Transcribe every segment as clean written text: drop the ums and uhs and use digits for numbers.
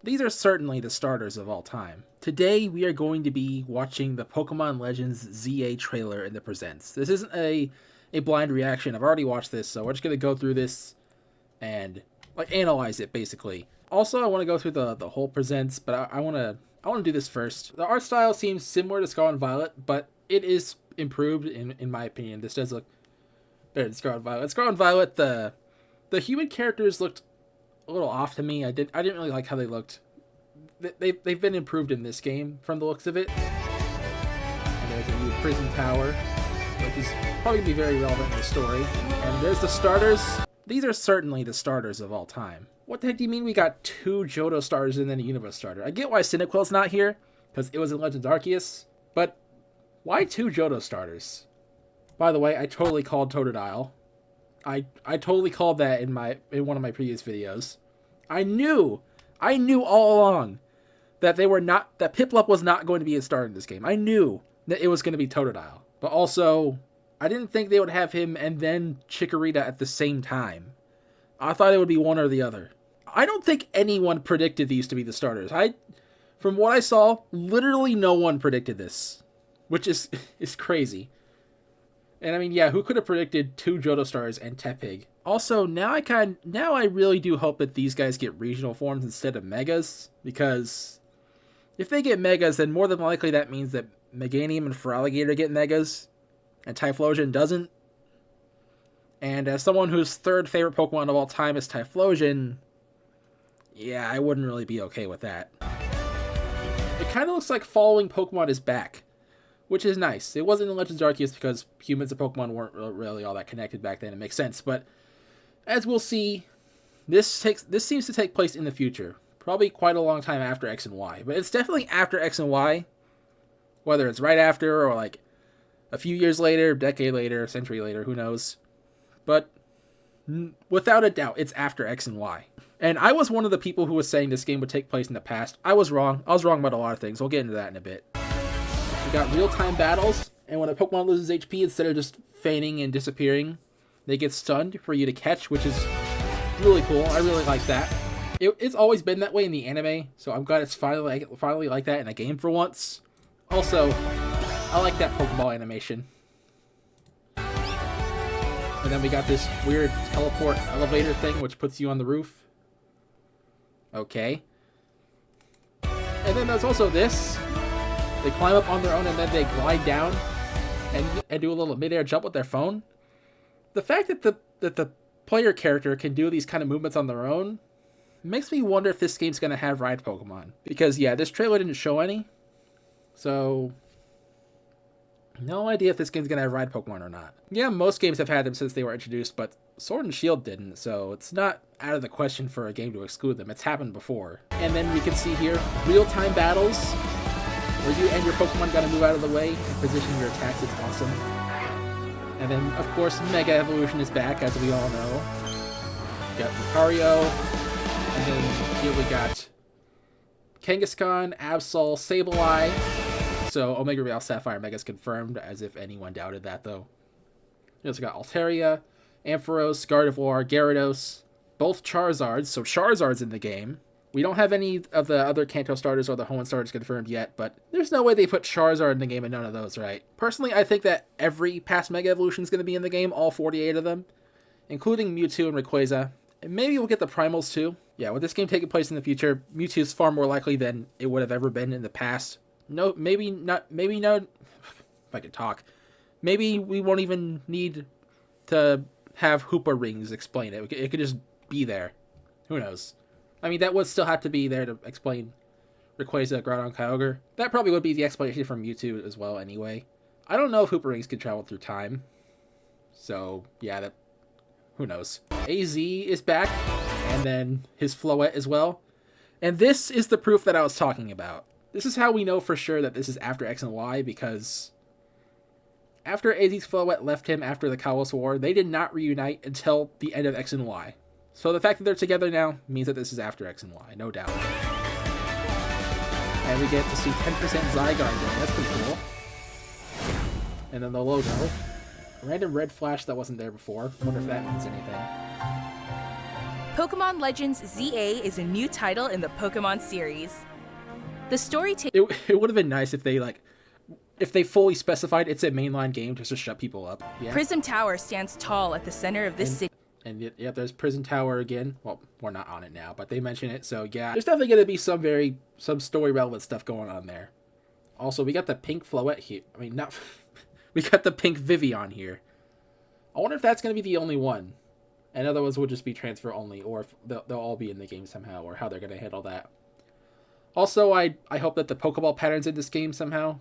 These are certainly the starters of all time. Today, we are going to be watching the Pokémon Legends Z-A trailer in the Presents. This isn't a blind reaction. I've already watched this, so we're just going to go through this and analyze it, basically. Also, I want to go through the whole Presents, but I want to do this first. The art style seems similar to Scarlet and Violet, but it is improved, in my opinion. This does look better than Scarlet and Violet. Scarlet and Violet, the human characters looked a little off to me. I didn't really like how they looked. They've been improved in this game from the looks of it. And there's a new prison tower, which is probably going to be very relevant in the story. And there's the starters. These are certainly the starters of all time. What the heck do you mean we got 2 Johto starters and then a Unova starter? I get why Cyndaquil's not here, because it was in Legends Arceus, but why 2 Johto starters? By the way, I totally called Totodile. I totally called that in one of my previous videos. I knew all along that that Piplup was not going to be a starter in this game. I knew that it was going to be Totodile. But also, I didn't think they would have him and then Chikorita at the same time. I thought it would be one or the other. I don't think anyone predicted these to be the starters. From what I saw, literally no one predicted this, which is crazy. And I mean, yeah, who could have predicted 2 Johto stars and Tepig? Also, now I really do hope that these guys get regional forms instead of Megas, because if they get Megas, then more than likely that means that Meganium and Feraligatr get Megas, and Typhlosion doesn't. And as someone whose 3rd favorite Pokemon of all time is Typhlosion, yeah, I wouldn't really be okay with that. It kind of looks like following Pokemon is back, which is nice. It wasn't in Legends Arceus because humans and Pokemon weren't really all that connected back then. It makes sense, but as we'll see, this seems to take place in the future. Probably quite a long time after X and Y, but it's definitely after X and Y. Whether it's right after or like a few years later, decade later, century later, who knows. But without a doubt, it's after X and Y. And I was one of the people who was saying this game would take place in the past. I was wrong. I was wrong about a lot of things. We'll get into that in a bit. We got real-time battles, and when a Pokemon loses HP, instead of just feigning and disappearing, they get stunned for you to catch, which is really cool. I really like that. It's always been that way in the anime, so I'm glad it's finally like that in a game for once. Also, I like that Pokeball animation. And then we got this weird teleport elevator thing, which puts you on the roof. Okay. And then there's also this. They climb up on their own and then they glide down and do a little mid-air jump with their phone. The fact that the player character can do these kind of movements on their own makes me wonder if this game's going to have ride Pokemon. Because, yeah, this trailer didn't show any. So, no idea if this game's going to have ride Pokemon or not. Yeah, most games have had them since they were introduced, but Sword and Shield didn't, so it's not out of the question for a game to exclude them. It's happened before. And then we can see here, real-time battles, where you and your Pokemon gotta move out of the way and position your attacks. It's awesome. And then, of course, Mega Evolution is back, as we all know. We got Lucario, and then here we got Kangaskhan, Absol, Sableye. So Omega Real Sapphire Mega's confirmed, as if anyone doubted that, though. We also got Altaria, Ampharos, Gardevoir, Gyarados, both Charizards, so Charizard's in the game. We don't have any of the other Kanto starters or the Hoenn starters confirmed yet, but there's no way they put Charizard in the game and none of those, right? Personally, I think that every past Mega Evolution is going to be in the game, all 48 of them, including Mewtwo and Rayquaza. And maybe we'll get the Primals too. Yeah, with this game taking place in the future, Mewtwo's far more likely than it would have ever been in the past. No, maybe not, if I could talk. Maybe we won't even need to have Hoopa rings explain it. It could just be there. Who knows? I mean, that would still have to be there to explain Rayquaza, Groudon, Kyogre. That probably would be the explanation from Mewtwo as well anyway. I don't know if Hoopa rings could travel through time. So, yeah, who knows. AZ is back, and then his Floette as well. And this is the proof that I was talking about. This is how we know for sure that this is after X and Y, because after AZ's Floette left him after the Kalos War, they did not reunite until the end of X and Y. So the fact that they're together now means that this is after X and Y, no doubt. And we get to see 10% Zygarde there, that's pretty cool. And then the logo. Random red flash that wasn't there before. Wonder if that means anything. Pokémon Legends Z-A is a new title in the Pokémon series. The story It would have been nice if they fully specified it's a mainline game just to shut people up. Yeah. Prism Tower stands tall at the center of this city. And yep, there's Prison Tower again. Well, we're not on it now, but they mention it, so yeah. There's definitely going to be some story relevant stuff going on there. Also, we got the pink Floette here. I mean, not... we got the pink Vivian here. I wonder if that's going to be the only one. And other ones will just be transfer only, or if they'll all be in the game somehow, or how they're going to handle that. Also, I hope that the Pokeball patterns in this game somehow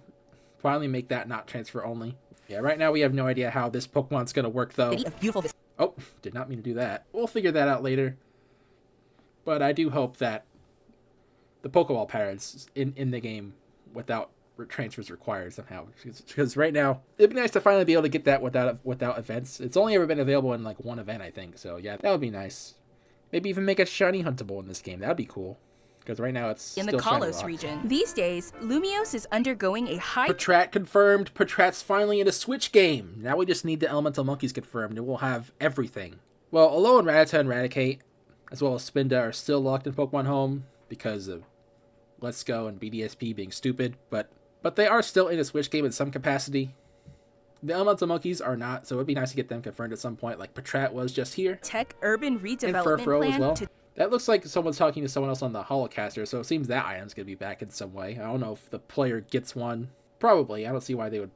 finally make that not transfer only. Yeah, right now we have no idea how this Pokemon's going to work, though. Oh, did not mean to do that. We'll figure that out later. But I do hope that the Pokeball patterns in the game without transfers required somehow. Because right now, it'd be nice to finally be able to get that without events. It's only ever been available in like one event, I think. So yeah, that would be nice. Maybe even make a shiny huntable in this game. That would be cool. Because right now it's in the Kalos region. These days, Lumiose is undergoing a high... Patrat confirmed. Patrat's finally in a Switch game. Now we just need the Elemental Monkeys confirmed, and we'll have everything. Well, Alolan Rattata and Raticate, as well as Spinda, are still locked in Pokemon Home because of Let's Go and BDSP being stupid, but they are still in a Switch game in some capacity. The Elemental Monkeys are not, so it'd be nice to get them confirmed at some point, like Patrat was just here. Tech Urban Redevelopment and Furfrou Plan as well. That looks like someone's talking to someone else on the Holocaster, so it seems that item's going to be back in some way. I don't know if the player gets one. Probably. I don't see why they would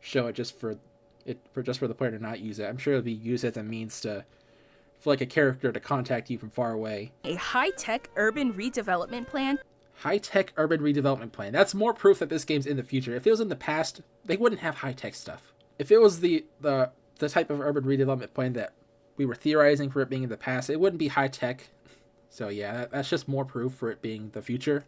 show it just for the player to not use it. I'm sure it'll be used as a means for like a character to contact you from far away. A high-tech urban redevelopment plan. High-tech urban redevelopment plan. That's more proof that this game's in the future. If it was in the past, they wouldn't have high-tech stuff. If it was the type of urban redevelopment plan that we were theorizing for it being in the past, it wouldn't be high-tech. So yeah, that's just more proof for it being the future.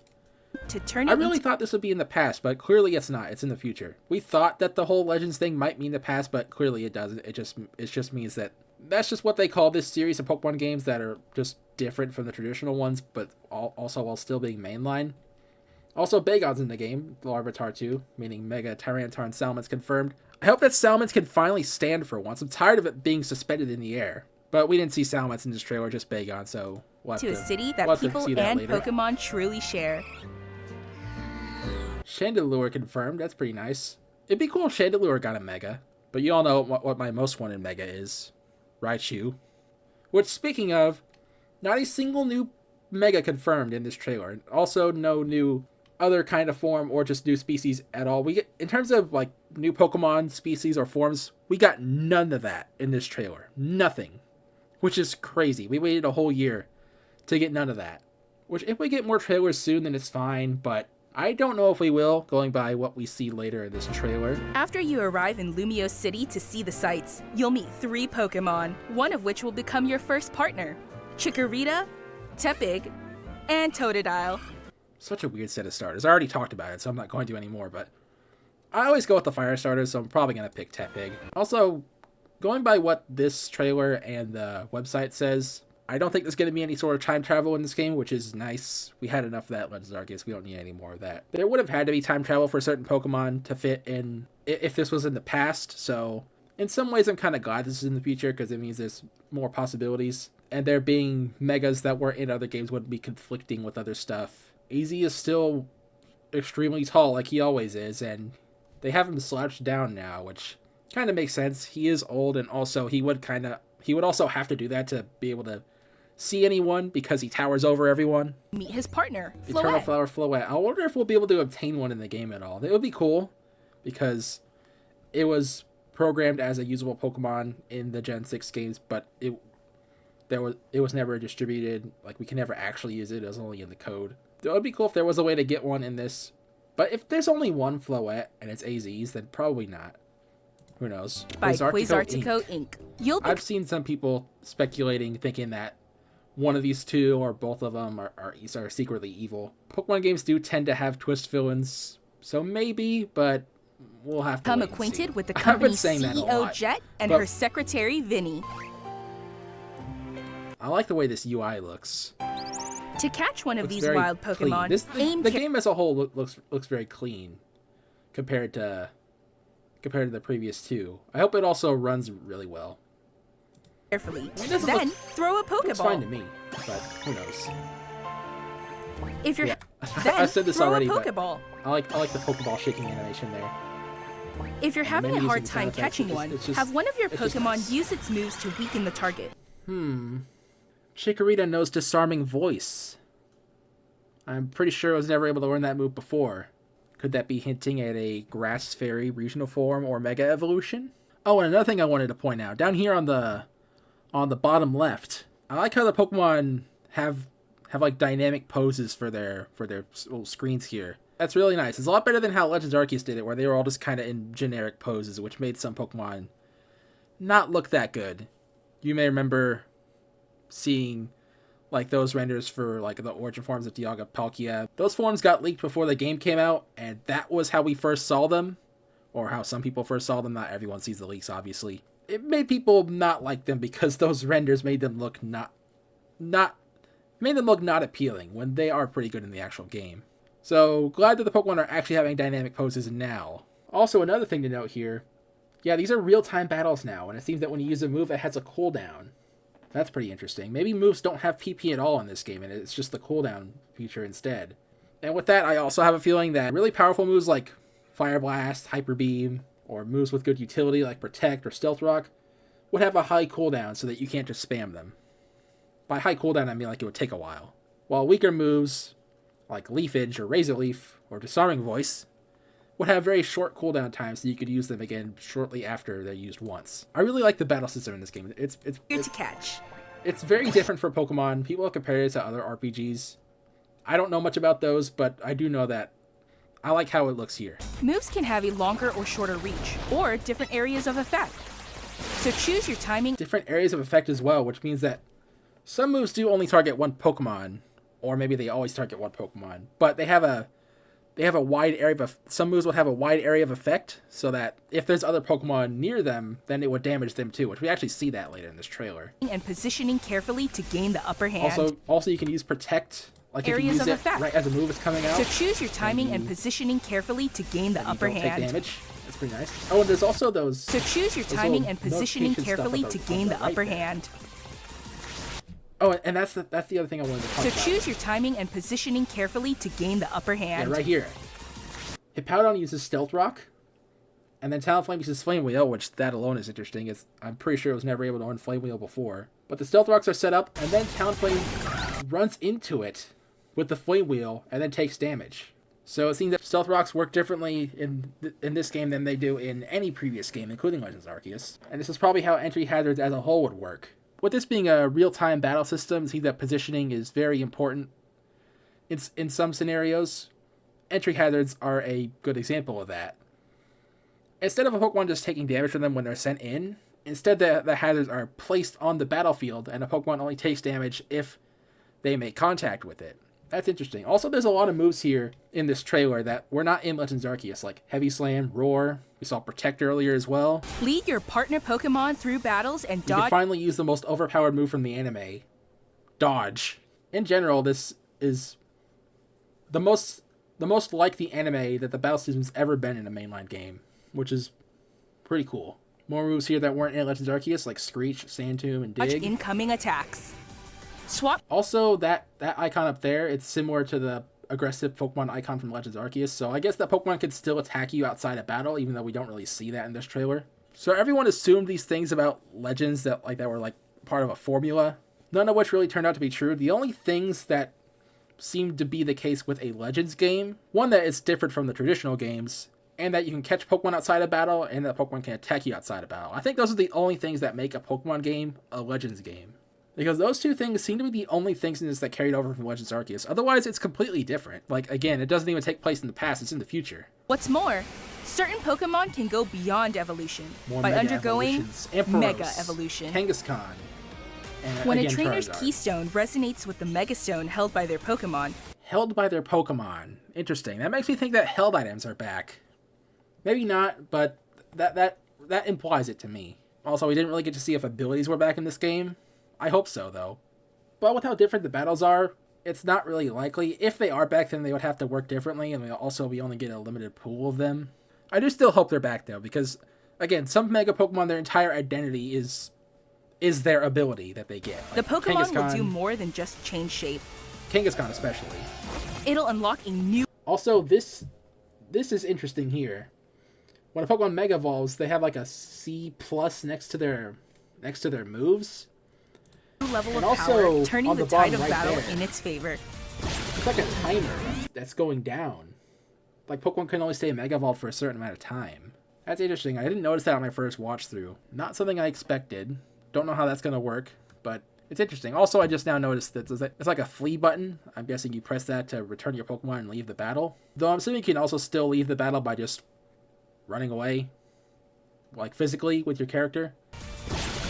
I really thought this would be in the past, but clearly it's not. It's in the future. We thought that the whole Legends thing might mean the past, but clearly it doesn't. It just means that that's just what they call this series of Pokemon games that are just different from the traditional ones, but also while still being mainline. Also, Bagon's in the game, the Larvitar too, meaning Mega, Tyranitar, and Salamence confirmed. I hope that Salamence can finally stand for once. I'm tired of it being suspended in the air. But we didn't see Salamence in this trailer, just Bagon, so... to a city that people and Pokemon truly share. Chandelure confirmed. That's pretty nice. It'd be cool if Chandelure got a Mega. But you all know what my most wanted Mega is. Raichu. Which, speaking of, not a single new Mega confirmed in this trailer. Also, no new other kind of form or just new species at all. We get, in terms of like new Pokemon species or forms, we got none of that in this trailer. Nothing. Which is crazy. We waited a whole year to get none of that. Which, if we get more trailers soon, then it's fine, but I don't know if we will, going by what we see later in this trailer. After you arrive in Lumiose City to see the sights, you'll meet 3 Pokemon, one of which will become your first partner. Chikorita, Tepig, and Totodile. Such a weird set of starters. I already talked about it, so I'm not going to anymore, but I always go with the fire starters, so I'm probably going to pick Tepig. Also, going by what this trailer and the website says, I don't think there's going to be any sort of time travel in this game, which is nice. We had enough of that in Legends Arceus. We don't need any more of that. There would have had to be time travel for certain Pokemon to fit in if this was in the past, so in some ways I'm kind of glad this is in the future because it means there's more possibilities. And there being Megas that were in other games wouldn't be conflicting with other stuff. AZ is still extremely tall like he always is, and they have him slouched down now, which kind of makes sense. He is old, and also he would also have to do that to be able to see anyone because he towers over everyone. Meet his partner, Eternal Flower Floette. I wonder if we'll be able to obtain one in the game at all. It would be cool because it was programmed as a usable Pokemon in the Gen 6 games, but it was never distributed. Like, we can never actually use it. It was only in the code. It would be cool if there was a way to get one in this. But if there's only one Floette and it's AZ's, then probably not. Who knows? By Quasartico Inc. I've seen some people speculating, thinking that one of these two or both of them are secretly evil. Pokemon games do tend to have twist villains, so maybe, but we'll have to become acquainted with the company's CEO Jet and her secretary Vinny. I like the way this UI looks. To catch one of these wild Pokemon, the game as a whole looks very clean compared to the previous two. I hope it also runs really well. carefully. I mean, it Then look, throw a looks fine to Pokeball. me, but who knows? If you're Yeah, then I said this throw already, a but Pokeball. I like the Pokeball shaking animation there. If you're having a maybe hard using sound time effects, catching one, have one of your it's just Pokemon nice. use its moves to weaken the target. Chikorita knows Disarming Voice. I'm pretty sure I was never able to learn that move before. Could that be hinting at a Grass Fairy regional form or Mega Evolution? Oh, and another thing I wanted to point out down here on the bottom left, I like how the Pokemon have like dynamic poses for their little screens here. That's really nice. It's a lot better than how Legends Arceus did it, where they were all just kind of in generic poses, which made some Pokemon not look that good. You may remember seeing like those renders for like the origin forms of Dialga Palkia. Those forms got leaked before the game came out, and that was how we first saw them, or how some people first saw them. Not everyone sees the leaks, obviously. It made people not like them because those renders made them look not appealing when they are pretty good in the actual game. So glad that the Pokemon are actually having dynamic poses now. Also, another thing to note here, yeah, these are real-time battles now, and it seems that when you use a move, it has a cooldown. That's pretty interesting. Maybe moves don't have PP at all in this game, and it's just the cooldown feature instead. And with that, I also have a feeling that really powerful moves like Fire Blast, Hyper Beam, or moves with good utility like Protect or Stealth Rock would have a high cooldown so that you can't just spam them. By high cooldown, I mean like it would take a while. While weaker moves like Leafage or Razor Leaf or Disarming Voice would have very short cooldown times so you could use them again shortly after they're used once. I really like the battle system in this game. Here to catch. It's very different for Pokemon. People have compared it to other RPGs. I don't know much about those, but I do know that I like how it looks here. Moves can have a longer or shorter reach, or different areas of effect. So choose your timing. Different areas of effect as well, which means that some moves do only target one Pokemon, or maybe they always target one Pokemon, but they have a wide area of, some moves will have a wide area of effect, so that if there's other Pokemon near them, then it would damage them too, which we actually see that later in this trailer. And positioning carefully to gain the upper hand. Also you can use Protect, like if you use it right as a move is coming out. So choose your timing and positioning carefully to gain the upper hand. Take damage. That's pretty nice. Oh, and there's also those. So choose your timing and positioning carefully to gain the upper hand. Oh, and that's the other thing I wanted to talk about. So choose your timing and positioning carefully to gain the upper hand. Yeah, right here. Hippowdon uses Stealth Rock, and then Talonflame uses Flame Wheel, which that alone is interesting. I'm pretty sure it was never able to run Flame Wheel before. But the Stealth Rocks are set up, and then Talonflame runs into it with the Flame Wheel, and then takes damage. So it seems that Stealth Rocks work differently in this game than they do in any previous game, including Legends Arceus. And this is probably how entry hazards as a whole would work. With this being a real-time battle system, see that positioning is very important in some scenarios. Entry hazards are a good example of that. Instead of a Pokemon just taking damage from them when they're sent in, instead the hazards are placed on the battlefield, and a Pokemon only takes damage if they make contact with it. That's interesting. Also, there's a lot of moves here in this trailer that were not in Legends Arceus, like Heavy Slam, Roar. We saw Protect earlier as well. Lead your partner Pokemon through battles and dodge. You can finally use the most overpowered move from the anime, Dodge. In general, this is the most like the anime that the battle system's ever been in a mainline game, which is pretty cool. More moves here that weren't in Legends Arceus, like Screech, Sand Tomb, and Dig. Incoming attacks. Swap. Also, that icon up there, it's similar to the aggressive Pokemon icon from Legends Arceus, so I guess that Pokemon could still attack you outside of battle, even though we don't really see that in this trailer. So everyone assumed these things about Legends that were like part of a formula, none of which really turned out to be true. The only things that seemed to be the case with a Legends game, one that is different from the traditional games, and that you can catch Pokemon outside of battle, and that Pokemon can attack you outside of battle. I think those are the only things that make a Pokemon game a Legends game. Because those two things seem to be the only things in this that carried over from Legends Arceus. Otherwise, it's completely different. Like, again, it doesn't even take place in the past, it's in the future. What's more, certain Pokemon can go beyond evolution More by Mega undergoing Ampharos, Mega Evolution. Kangaskhan. And When again, a trainer's Charizard. Keystone resonates with the Megastone held by their Pokemon. Held by their Pokemon. Interesting. That makes me think that held items are back. Maybe not, but that implies it to me. Also, we didn't really get to see if abilities were back in this game. I hope so, though. But with how different the battles are, it's not really likely. If they are back, then they would have to work differently, and we only get a limited pool of them. I do still hope they're back, though, because, again, some Mega Pokemon, their entire identity is is their ability that they get. The Like Pokemon will Kangaskhan- do more than just change shape. Kangaskhan especially. It'll unlock a new Also, this is interesting here. When a Pokemon Mega Evolves, they have like a C+ next to their moves. level And of also, power, turning on the the tide bottom of right battle there. in its favor. It's like a timer that's going down. Like Pokemon can only stay Mega Evolved for a certain amount of time. That's interesting. I didn't notice that on my first watch through. Not something I expected. Don't know how that's gonna work, but it's interesting. Also, I just now noticed that it's like a flee button. I'm guessing you press that to return your Pokemon and leave the battle. Though I'm assuming you can also still leave the battle by just running away, like physically with your character.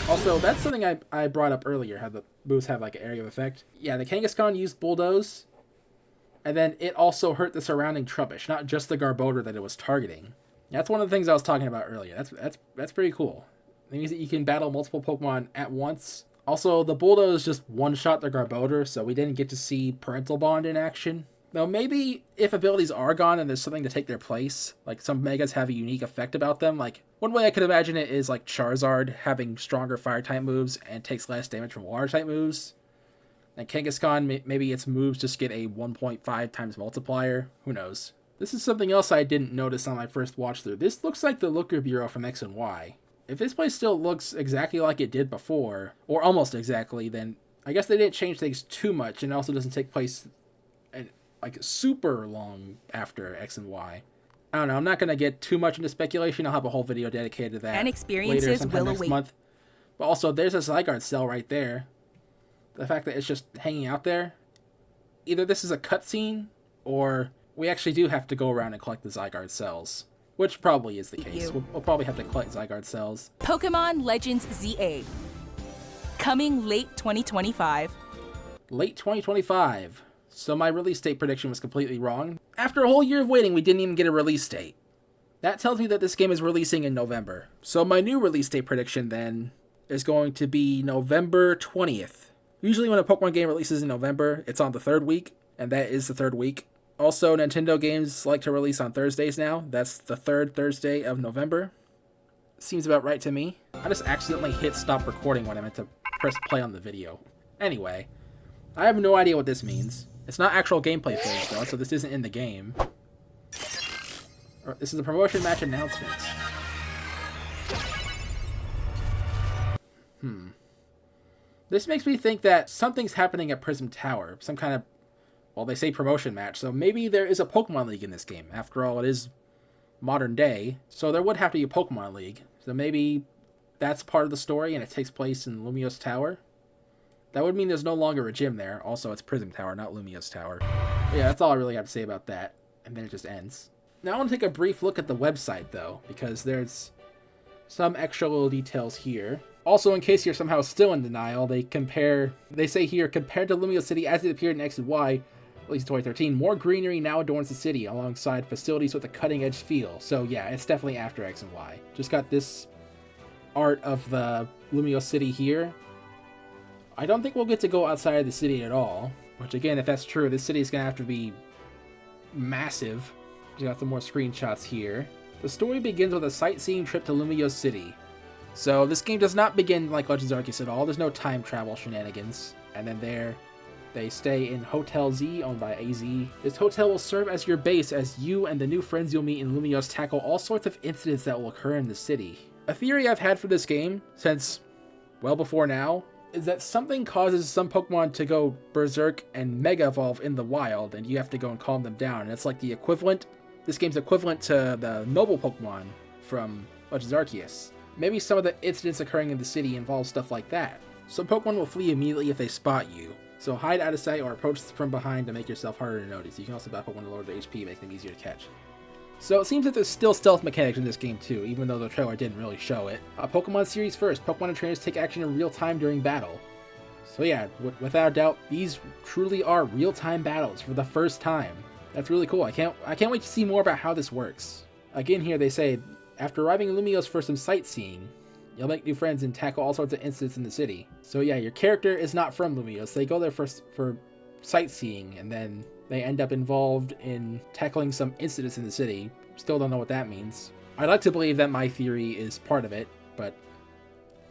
Also, that's something I brought up earlier, how the moves have like an area of effect. Yeah, the Kangaskhan used Bulldoze, and then it also hurt the surrounding Trubbish, not just the Garbodor that it was targeting. That's one of the things I was talking about earlier. That's pretty cool. It means that you can battle multiple Pokemon at once. Also, the Bulldoze just one-shot the Garbodor, so we didn't get to see Parental Bond in action. Though maybe if abilities are gone and there's something to take their place, like some Megas have a unique effect about them, like one way I could imagine it is like Charizard having stronger Fire-type moves and takes less damage from Water-type moves. And Kangaskhan, maybe its moves just get a 1.5 times multiplier. Who knows? This is something else I didn't notice on my first watch through. This looks like the Looker Bureau from X and Y. If this place still looks exactly like it did before, or almost exactly, then I guess they didn't change things too much, and it also doesn't take place like super long after X and Y. I don't know, I'm not going to get too much into speculation. I'll have a whole video dedicated to that And experiences later, sometime will next await. month. But also, there's a Zygarde cell right there. The fact that it's just hanging out there, either this is a cutscene, or we actually do have to go around and collect the Zygarde cells. Which probably is the case. We'll probably have to collect Zygarde cells. Pokemon Legends Z-A. Coming late 2025. Late 2025. So my release date prediction was completely wrong. After a whole year of waiting, we didn't even get a release date. That tells me that this game is releasing in November. So my new release date prediction then is going to be November 20th. Usually when a Pokemon game releases in November, it's on the third week, and that is the third week. Also, Nintendo games like to release on Thursdays now. That's the third Thursday of November. Seems about right to me. I just accidentally hit stop recording when I meant to press play on the video. Anyway, I have no idea what this means. It's not actual gameplay footage though, so this isn't in the game. This is a promotion match announcement. This makes me think that something's happening at Prism Tower. Some kind of, well, they say promotion match, so maybe there is a Pokemon League in this game. After all, it is modern day, so there would have to be a Pokemon League. So maybe that's part of the story and it takes place in Lumiose Tower. That would mean there's no longer a gym there. Also, it's Prism Tower, not Lumiose Tower. But yeah, that's all I really have to say about that. And then it just ends. Now I want to take a brief look at the website, though, because there's some extra little details here. Also, in case you're somehow still in denial, they say here, compared to Lumiose City as it appeared in X and Y, at least 2013, more greenery now adorns the city, alongside facilities with a cutting-edge feel. So yeah, it's definitely after X and Y. Just got this art of the Lumiose City here. I don't think we'll get to go outside of the city at all. Which again, if that's true, this city is going to have to be massive. We got some more screenshots here. The story begins with a sightseeing trip to Lumiose City. So this game does not begin like Legends Arceus at all. There's no time travel shenanigans. And then they stay in Hotel Z, owned by AZ. This hotel will serve as your base as you and the new friends you'll meet in Lumiose tackle all sorts of incidents that will occur in the city. A theory I've had for this game since well before now is that something causes some Pokemon to go berserk and Mega Evolve in the wild, and you have to go and calm them down. And it's like the equivalent, this game's equivalent to the noble Pokemon from Legends Arceus. Maybe some of the incidents occurring in the city involve stuff like that. Some Pokemon will flee immediately if they spot you, so hide out of sight or approach from behind to make yourself harder to notice. You can also battle Pokemon to lower their HP, make them easier to catch. So it seems that there's still stealth mechanics in this game too, even though the trailer didn't really show it. Pokemon series first, Pokemon and trainers take action in real time during battle. So yeah, without a doubt, these truly are real-time battles for the first time. That's really cool. I can't wait to see more about how this works. Again here they say, after arriving in Lumiose for some sightseeing, you'll make new friends and tackle all sorts of incidents in the city. So yeah, your character is not from Lumiose. They go there first for sightseeing, and then they end up involved in tackling some incidents in the city. Still don't know what that means. I'd like to believe that my theory is part of it, but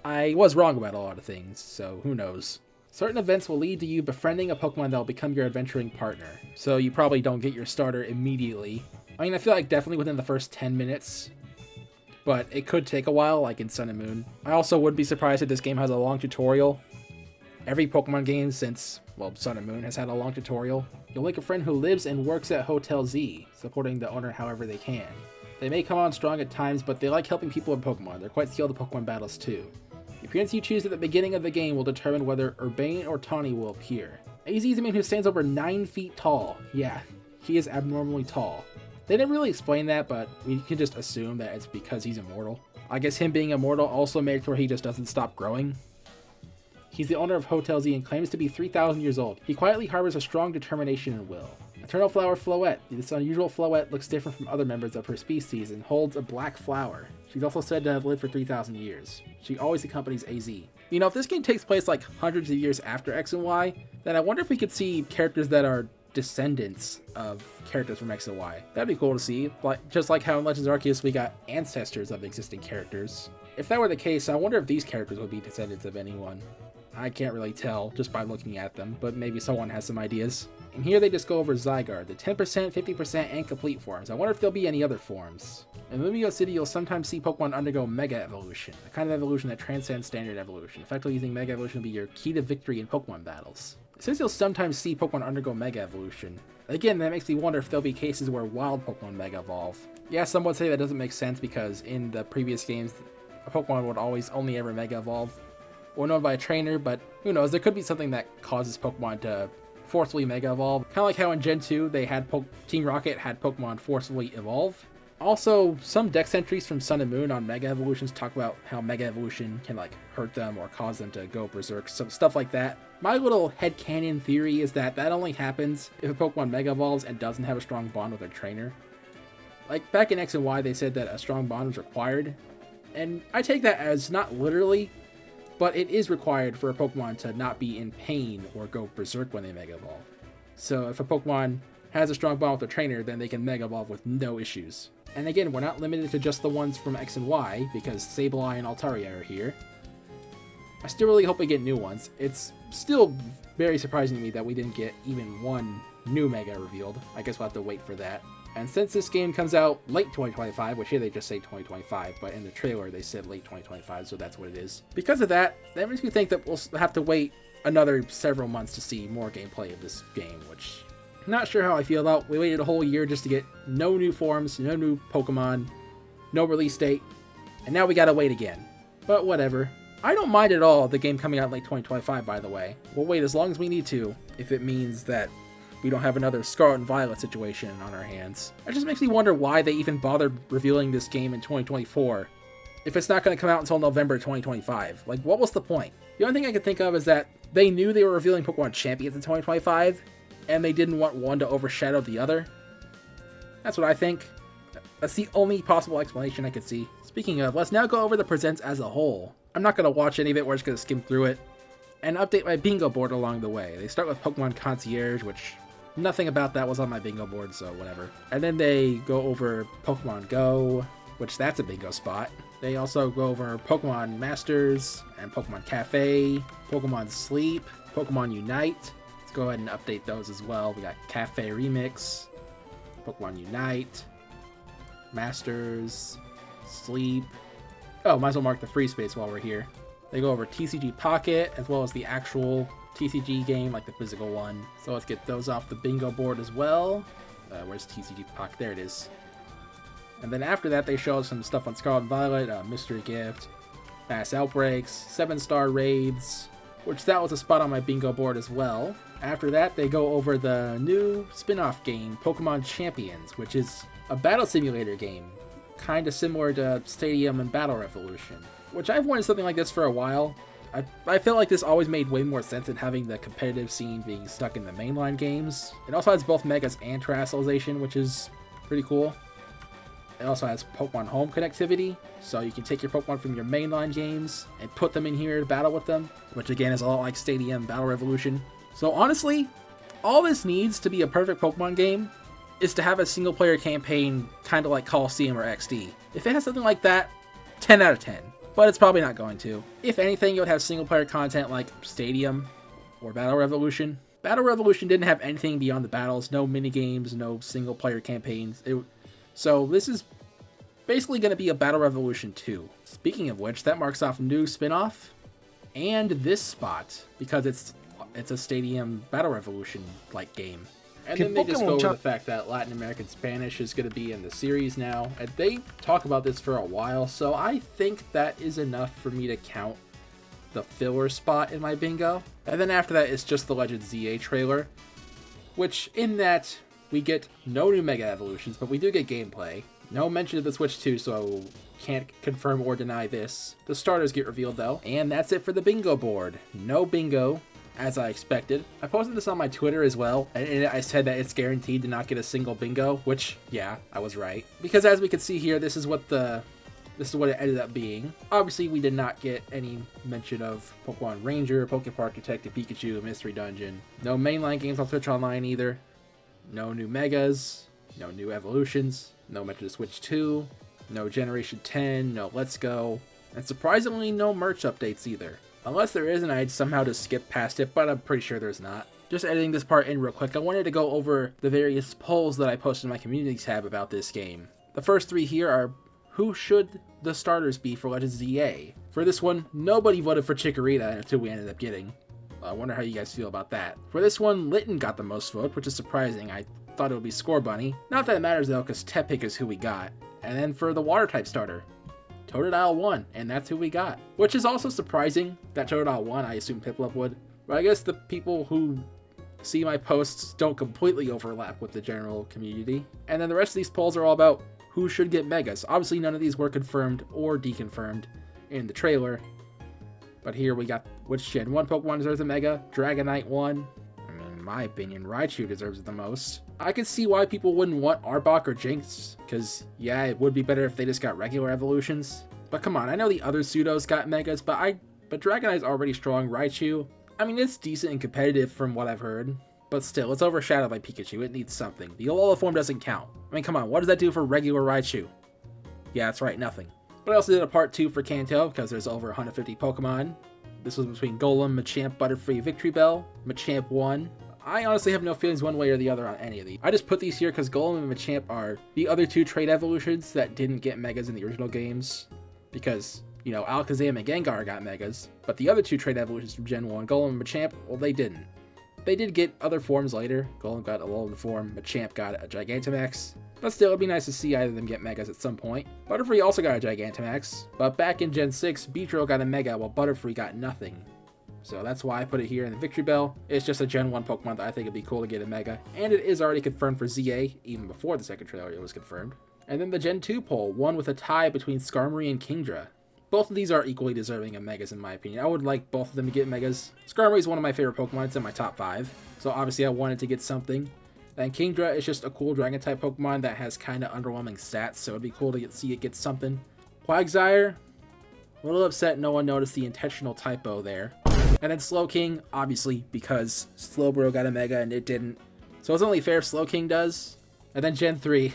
I was wrong about a lot of things, so who knows. Certain events will lead to you befriending a Pokemon that will become your adventuring partner, so you probably don't get your starter immediately. I mean, I feel like definitely within the first 10 minutes, but it could take a while, like in Sun and Moon. I also wouldn't be surprised if this game has a long tutorial. Every Pokemon game since, well, Sun and Moon has had a long tutorial. You'll make a friend who lives and works at Hotel Z, supporting the owner however they can. They may come on strong at times, but they like helping people in Pokemon. They're quite skilled at Pokemon battles too. The appearance you choose at the beginning of the game will determine whether Urbane or Tawny will appear. AZ is a man who stands over 9 feet tall. Yeah, he is abnormally tall. They didn't really explain that, but we can just assume that it's because he's immortal. I guess him being immortal also made it where he just doesn't stop growing. He's the owner of Hotel Z and claims to be 3,000 years old. He quietly harbors a strong determination and will. Eternal Flower Floette. This unusual Floette looks different from other members of her species and holds a black flower. She's also said to have lived for 3,000 years. She always accompanies AZ. You know, if this game takes place like hundreds of years after X and Y, then I wonder if we could see characters that are descendants of characters from X and Y. That'd be cool to see. Just like how in Legends Arceus we got ancestors of existing characters. If that were the case, I wonder if these characters would be descendants of anyone. I can't really tell just by looking at them, but maybe someone has some ideas. And here they just go over Zygarde, the 10%, 50%, and complete forms. I wonder if there'll be any other forms. In Lumio City, you'll sometimes see Pokemon undergo Mega Evolution, a kind of evolution that transcends standard evolution. Effectively using Mega Evolution will be your key to victory in Pokemon battles. Since you'll sometimes see Pokemon undergo Mega Evolution, again, that makes me wonder if there'll be cases where wild Pokemon Mega Evolve. Yeah, some would say that doesn't make sense because in the previous games, a Pokemon would always only ever Mega Evolve, or known by a trainer, but who knows, there could be something that causes Pokemon to forcefully Mega Evolve. Kind of like how in Gen 2, they had Team Rocket had Pokemon forcefully evolve. Also, some dex entries from Sun and Moon on Mega Evolutions talk about how Mega Evolution can like hurt them or cause them to go berserk, some stuff like that. My little headcanon theory is that that only happens if a Pokemon Mega Evolves and doesn't have a strong bond with their trainer. Like back in X and Y, they said that a strong bond was required, and I take that as not literally, but it is required for a Pokemon to not be in pain or go berserk when they Mega Evolve. So if a Pokemon has a strong bond with their trainer, then they can Mega Evolve with no issues. And again, we're not limited to just the ones from X and Y, because Sableye and Altaria are here. I still really hope we get new ones. It's still very surprising to me that we didn't get even one new Mega revealed. I guess we'll have to wait for that. And since this game comes out late 2025, which here they just say 2025, but in the trailer they said late 2025, so that's what it is. Because of that, that makes me think that we'll have to wait another several months to see more gameplay of this game, which I'm not sure how I feel about. We waited a whole year just to get no new forms, no new Pokemon, no release date, and now we gotta wait again. But whatever. I don't mind at all the game coming out late 2025, by the way. We'll wait as long as we need to, if it means that we don't have another Scarlet and Violet situation on our hands. It just makes me wonder why they even bothered revealing this game in 2024 if it's not going to come out until November 2025. Like, what was the point? The only thing I could think of is that they knew they were revealing Pokemon Champions in 2025, and they didn't want one to overshadow the other. That's what I think. That's the only possible explanation I could see. Speaking of, let's now go over the presents as a whole. I'm not going to watch any of it, we're just going to skim through it, and update my bingo board along the way. They start with Pokemon Concierge, which nothing about that was on my bingo board, so whatever. And then they go over Pokemon Go, which that's a bingo spot. They also go over Pokemon Masters and Pokemon Cafe, Pokemon Sleep, Pokemon Unite. Let's go ahead and update those as well. We got Cafe Remix, Pokemon Unite, Masters, Sleep. Oh, might as well mark the free space while we're here. They go over TCG Pocket, as well as the actual TCG game, like the physical one. So let's get those off the bingo board as well. Where's TCG Pocket? There it is. And then after that, they show us some stuff on Scarlet and Violet, Mystery Gift, Mass Outbreaks, 7-star raids, which that was a spot on my bingo board as well. After that, they go over the new spin-off game, Pokemon Champions, which is a battle simulator game, kind of similar to Stadium and Battle Revolution, which I've wanted something like this for a while. I feel like this always made way more sense than having the competitive scene being stuck in the mainline games. It also has both Megas and Terrestrialization, which is pretty cool. It also has Pokemon Home connectivity, so you can take your Pokemon from your mainline games and put them in here to battle with them, which again is a lot like Stadium Battle Revolution. So honestly, all this needs to be a perfect Pokemon game is to have a single player campaign kind of like Coliseum or XD. If it has something like that, 10 out of 10. but it's probably not going to. If anything, it would have single-player content like Stadium or Battle Revolution. Battle Revolution didn't have anything beyond the battles, no minigames, no single-player campaigns. So this is basically going to be a Battle Revolution 2. Speaking of which, that marks off a new spin-off and this spot, because it's a Stadium Battle Revolution-like game. And then they just go over the fact that Latin American Spanish is going to be in the series now, and they talk about this for a while, so I think that is enough for me to count the filler spot in my bingo. And then after that, it's just the Legends Z-A trailer, which in that we get no new Mega Evolutions, but we do get gameplay. No mention of the Switch 2, so can't confirm or deny this. The starters get revealed though, and that's it for the bingo board. No bingo, as I expected. I posted this on my Twitter as well, and I said that it's guaranteed to not get a single bingo, which, yeah, I was right. Because as we can see here, this is what it ended up being. Obviously, we did not get any mention of Pokemon Ranger, Pokepark Detective Pikachu, Mystery Dungeon. No mainline games on Switch Online either. No new Megas. No new Evolutions. No mention of Switch 2. No Generation 10. No Let's Go. And surprisingly, no merch updates either. Unless there is, and I'd somehow just skip past it, but I'm pretty sure there's not. Just editing this part in real quick, I wanted to go over the various polls that I posted in my community tab about this game. The first three here are, who should the starters be for Legends Z-A? For this one, nobody voted for Chikorita until we ended up getting. I wonder how you guys feel about that. For this one, Litten got the most vote, which is surprising. I thought it would be Score Bunny. Not that it matters though, because Tepig is who we got. And then for the water type starter, Totodile won, and that's who we got. Which is also surprising that Totodile won. I assume Piplup would. But I guess the people who see my posts don't completely overlap with the general community. And then the rest of these polls are all about who should get Megas. Obviously none of these were confirmed or deconfirmed in the trailer. But here we got which Gen 1 Pokemon deserves a Mega. Dragonite won. I mean, in my opinion, Raichu deserves it the most. I could see why people wouldn't want Arbok or Jinx, because yeah, it would be better if they just got regular evolutions. But come on, I know the other pseudos got Megas, but Dragonite's already strong. Raichu, I mean, it's decent and competitive from what I've heard, but still, it's overshadowed by Pikachu. It needs something. The Alola form doesn't count. I mean, come on, what does that do for regular Raichu? Yeah, that's right, nothing. But I also did a part 2 for Kanto, because there's over 150 Pokemon. This was between Golem, Machamp, Butterfree, Victory Bell. Machamp won. I honestly have no feelings one way or the other on any of these. I just put these here because Golem and Machamp are the other two trait evolutions that didn't get Megas in the original games. Because, you know, Alakazam and Gengar got Megas, but the other two trait evolutions from Gen 1, Golem and Machamp, well, they didn't. They did get other forms later. Golem got a Alolan form, Machamp got a Gigantamax, but still, it'd be nice to see either of them get Megas at some point. Butterfree also got a Gigantamax, but back in Gen 6, Beedrill got a Mega while Butterfree got nothing. So that's why I put it here in the Victory Bell. It's just a Gen 1 Pokemon that I think it'd be cool to get a Mega, and it is already confirmed for ZA, even before the second trailer it was confirmed. And then the Gen 2 poll, one with a tie between Skarmory and Kingdra. Both of these are equally deserving of Megas in my opinion. I would like both of them to get Megas. Skarmory is one of my favorite Pokemon, it's in my top 5, so obviously I wanted to get something. And Kingdra is just a cool Dragon-type Pokemon that has kind of underwhelming stats, so it'd be cool to see it get something. Quagsire, a little upset no one noticed the intentional typo there. And then Slowking, obviously, because Slowbro got a Mega and it didn't. So it's only fair if Slowking does. And then Gen 3,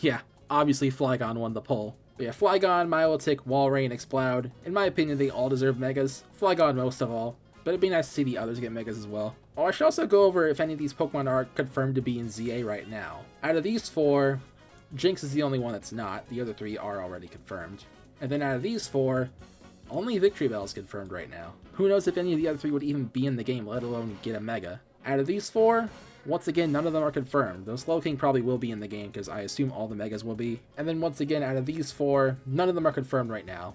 yeah, obviously Flygon won the poll. But yeah, Flygon, Milotic, Walrein, Exploud, in my opinion, they all deserve Megas. Flygon most of all, but it'd be nice to see the others get Megas as well. Oh, I should also go over if any of these Pokemon are confirmed to be in ZA right now. Out of these 4, Jinx is the only one that's not. The other 3 are already confirmed. And then out of these 4, only Victory Bell is confirmed right now. Who knows if any of the other 3 would even be in the game, let alone get a Mega. Out of these 4, once again, none of them are confirmed. Though Slowking probably will be in the game, because I assume all the Megas will be. And then once again, out of these 4, none of them are confirmed right now.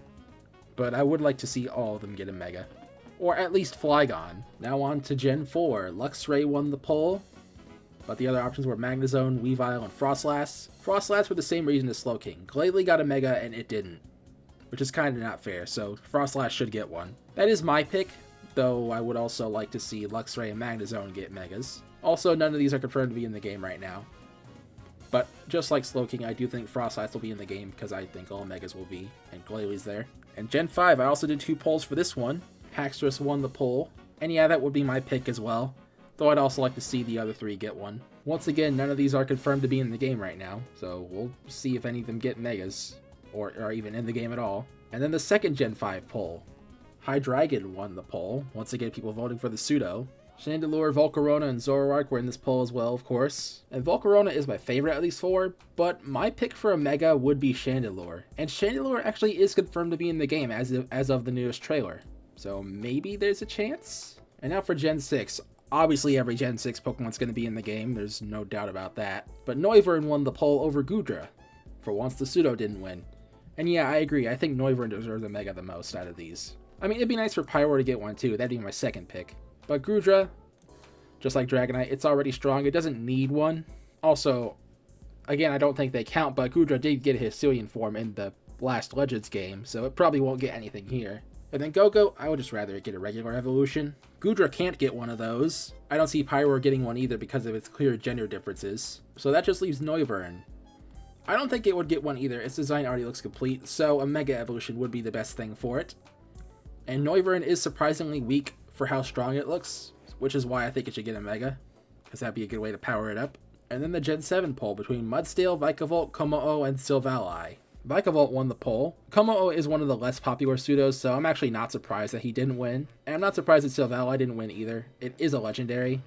But I would like to see all of them get a Mega. Or at least Flygon. Now on to Gen 4. Luxray won the poll, but the other options were Magnezone, Weavile, and Frostlass. Frostlass for the same reason as Slowking. Glalie got a Mega and it didn't, which is kind of not fair, so Frostlass should get one. That is my pick, though I would also like to see Luxray and Magnezone get Megas. Also, none of these are confirmed to be in the game right now. But just like Slowking, I do think Frostlass will be in the game because I think all Megas will be, and Glalie's there. And Gen 5, I also did 2 polls for this one. Haxorus won the poll, and yeah, that would be my pick as well, though I'd also like to see the other 3 get one. Once again, none of these are confirmed to be in the game right now, so we'll see if any of them get Megas, or are even in the game at all. And then the second Gen 5 poll. Hydreigon won the poll. Once again, people voting for the pseudo. Chandelure, Volcarona, and Zoroark were in this poll as well, of course. And Volcarona is my favorite of these four, but my pick for a Mega would be Chandelure. And Chandelure actually is confirmed to be in the game as of the newest trailer. So maybe there's a chance? And now for Gen 6. Obviously every Gen 6 Pokemon's going to be in the game, there's no doubt about that. But Noivern won the poll over Goodra. For once the pseudo didn't win. And yeah, I agree, I think Noivern deserves a Mega the most out of these. I mean, it'd be nice for Pyro to get one too, that'd be my second pick. But Goodra, just like Dragonite, it's already strong, it doesn't need one. Also, again, I don't think they count, but Goodra did get his Hisuian form in the last Legends game, so it probably won't get anything here. And then Go-Go, I would just rather it get a regular evolution. Goodra can't get one of those. I don't see Pyro getting one either because of its clear gender differences. So that just leaves Noivern. I don't think it would get one either, its design already looks complete, so a Mega Evolution would be the best thing for it. And Noivern is surprisingly weak for how strong it looks, which is why I think it should get a Mega, because that'd be a good way to power it up. And then the Gen 7 poll between Mudstale, Vikavolt, Kommo-o, and Silvally. Vikavolt won the poll. Kommo-o is one of the less popular pseudos, so I'm actually not surprised that he didn't win. And I'm not surprised that Silvally didn't win either. It is a legendary.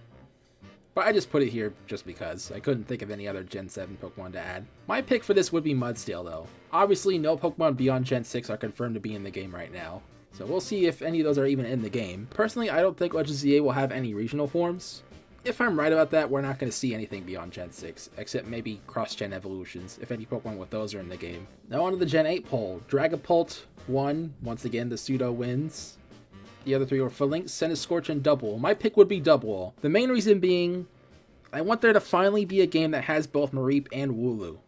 But I just put it here just because. I couldn't think of any other Gen 7 Pokemon to add. My pick for this would be Mudstale though. Obviously no Pokemon beyond Gen 6 are confirmed to be in the game right now. So we'll see if any of those are even in the game. Personally, I don't think Legends Z-A will have any regional forms. If I'm right about that, we're not going to see anything beyond Gen 6, except maybe cross-gen evolutions, if any Pokemon with those are in the game. Now on to the Gen 8 poll. Dragapult won. Once again, the pseudo wins. The other three were Falinks, Centiskorch, and Double. My pick would be Double. The main reason being, I want there to finally be a game that has both Mareep and Wooloo.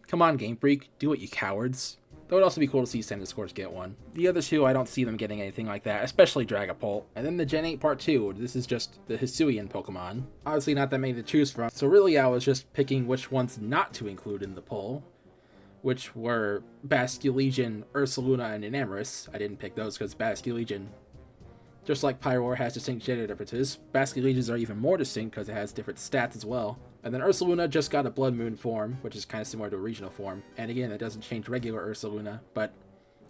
Come on, Game Freak, do it, you cowards. That would also be cool to see Centiskorch get one. The other two, I don't see them getting anything like that, especially Dragapult. And then the Gen 8 Part 2, this is just the Hisuian Pokemon. Obviously not that many to choose from, so really I was just picking which ones not to include in the poll, which were Basculegion, Ursaluna, and Enamorus. I didn't pick those because Basculegion, just like Pyroar, has distinct gender differences. Basculegions are even more distinct because it has different stats as well. And then Ursaluna just got a Blood Moon form, which is kind of similar to a regional form. And again, that doesn't change regular Ursaluna, but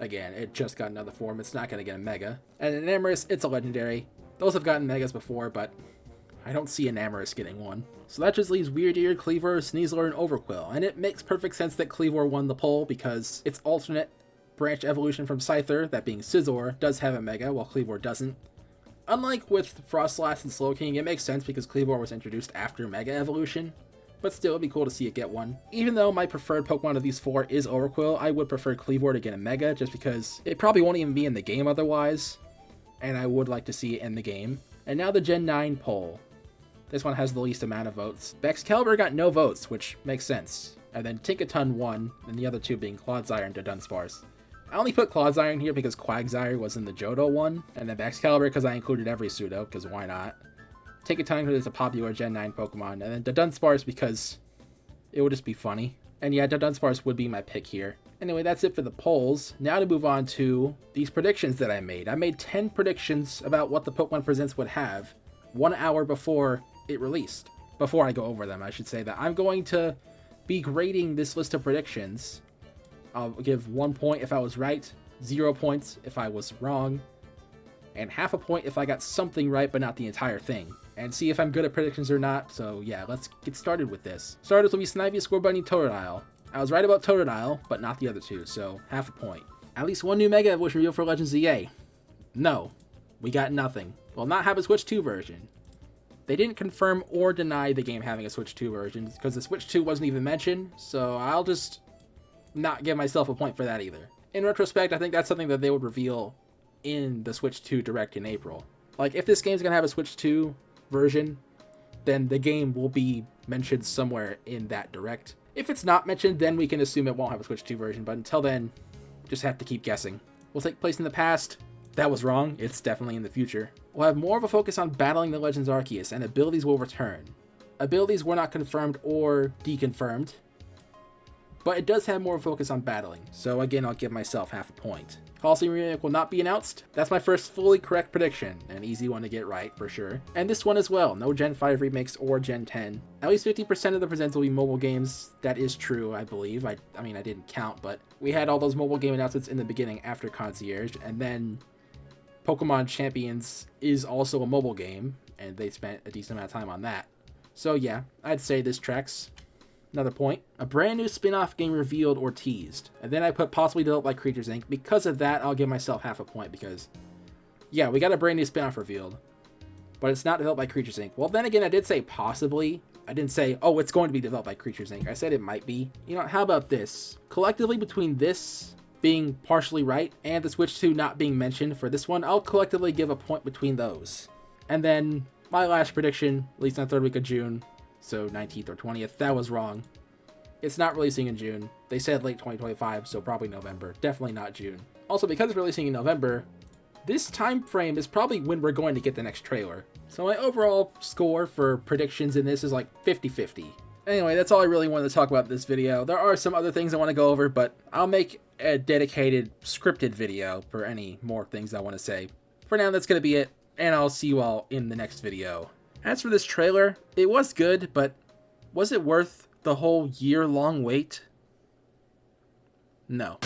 again, it just got another form. It's not going to get a Mega. And Enamorus, it's a legendary. Those have gotten Megas before, but I don't see Enamorus getting one. So that just leaves Weirdeer, Cleavor, Sneasler, and Overqwil. And it makes perfect sense that Cleavor won the poll because its alternate branch evolution from Scyther, that being Scizor, does have a Mega, while Cleavor doesn't. Unlike with Frostlass and Slowking, it makes sense because Cleavor was introduced after Mega Evolution, but still it'd be cool to see it get one. Even though my preferred Pokemon of these four is Overqwil, I would prefer Cleavor to get a Mega just because it probably won't even be in the game otherwise, and I would like to see it in the game. And now the Gen 9 poll. This one has the least amount of votes. Excalibur got no votes, which makes sense. And then Tinkaton won, and the other two being Clodsire and Dunsparce. I only put Clodsire in here because Quagsire was in the Johto one, and then Excalibur because I included every pseudo, because why not? Tinkaton because it's a popular Gen 9 Pokemon, and then Dunsparce because it would just be funny. And yeah, Dunsparce would be my pick here. Anyway, that's it for the polls. Now to move on to these predictions that I made. I made 10 predictions about what the Pokemon Presents would have 1 hour before it released. Before I go over them, I should say that I'm going to be grading this list of predictions. I'll give 1 point if I was right, 0 points if I was wrong, and half a point if I got something right but not the entire thing. And see if I'm good at predictions or not, so yeah, let's get started with this. Starters will be Snivy, Scorbunny, Totodile. I was right about Totodile, but not the other two, so half a point. At least one new Mega Evolution revealed for Legends Z-A. No, we got nothing. Will not have a Switch 2 version. They didn't confirm or deny the game having a Switch 2 version, because the Switch 2 wasn't even mentioned, so I'll just not give myself a point for that either. In retrospect, I think that's something that they would reveal in the Switch 2 Direct in April. Like, if this game's gonna have a Switch 2 version, then the game will be mentioned somewhere in that Direct. If it's not mentioned, then we can assume it won't have a Switch 2 version, but until then, just have to keep guessing. Will take place in the past. That was wrong, it's definitely in the future. We'll have more of a focus on battling the Legends Arceus, and abilities will return. Abilities were not confirmed or deconfirmed, but it does have more focus on battling, so again, I'll give myself half a point. Coliseum Remake will not be announced. That's my first fully correct prediction. An easy one to get right, for sure. And this one as well. No Gen 5 remakes or Gen 10. At least 50% of the presents will be mobile games. That is true, I believe. I mean, I didn't count, but we had all those mobile game announcements in the beginning after Concierge. And then Pokemon Champions is also a mobile game, and they spent a decent amount of time on that. So yeah, I'd say this tracks. Another point, a brand new spin-off game revealed or teased. And then I put possibly developed by Creatures Inc. Because of that, I'll give myself half a point because, yeah, we got a brand new spin-off revealed. But it's not developed by Creatures Inc. Well, then again, I did say possibly. I didn't say, oh, it's going to be developed by Creatures Inc. I said it might be. You know, how about this? Collectively, between this being partially right and the Switch 2 not being mentioned for this one, I'll collectively give a point between those. And then my last prediction, at least on the 3rd week of June, so 19th or 20th, that was wrong. It's not releasing in June. They said late 2025, so probably November. Definitely not June. Also, because it's releasing in November, this time frame is probably when we're going to get the next trailer. So my overall score for predictions in this is like 50-50. Anyway, that's all I really wanted to talk about in this video. There are some other things I want to go over, but I'll make a dedicated scripted video for any more things I want to say. For now, that's going to be it, and I'll see you all in the next video. As for this trailer, it was good, but was it worth the whole year-long wait? No.